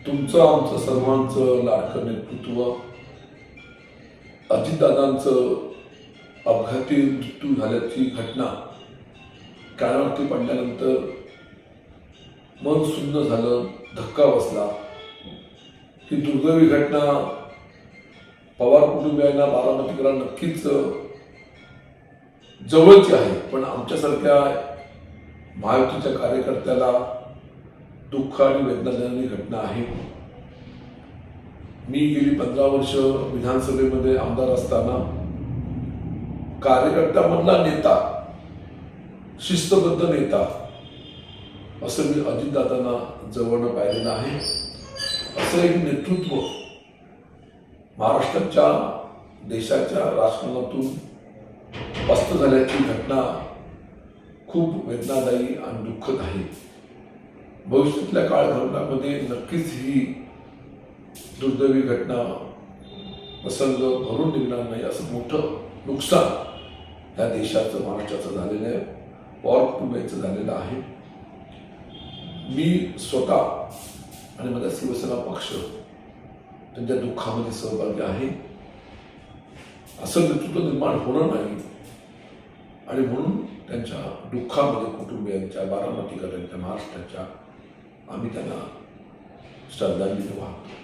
तुमचं आमचं सर्वांचं लाडकं नेतृत्व, अजितदादांचं अपघाती मृत्यू झाल्याची घटना कानावरती पडल्यानंतर मन सुन्न झालं, धक्का बसला. ही दुर्दैवी घटना पवार कुटुंबियांना, बारामतीकरांना नक्कीच जवळची आहे, पण आमच्यासारख्या महायुतीच्या कार्यकर्त्याला दुःख आणि वेदना देणारी घटना आहे. मी गेली 15 वर्ष विधानसभेमध्ये आमदार असताना कार्यकर्त्यामधला नेता, शिस्तबद्ध नेता असं मी अजितदादांना जवळनं पाहिलेलं आहे. असं एक नेतृत्व महाराष्ट्राच्या, देशाच्या राजकारणातून पस्त झाल्याची घटना खूप वेदनादायी आणि दुःखद आहे. भविष्यातल्या काळखंडामध्ये नक्कीच ही दुर्दैवी घटना, प्रसंग भरून निघणार नाही असं मोठं नुकसान या देशाचं, महाराष्ट्राचं झालेलं आहे, पवार कुटुंबियांचं झालेलं आहे. मी स्वतः आणि माझा शिवसेना पक्ष त्यांच्या दुःखामध्ये सहभागी आहे. असं नेतृत्व निर्माण होणार नाही आणि म्हणून त्यांच्या दुःखामध्ये कुटुंबियांच्या, बारामतीकरांच्या, महाराष्ट्राच्या आम्ही त्यांना श्रद्धांजली वाहतो.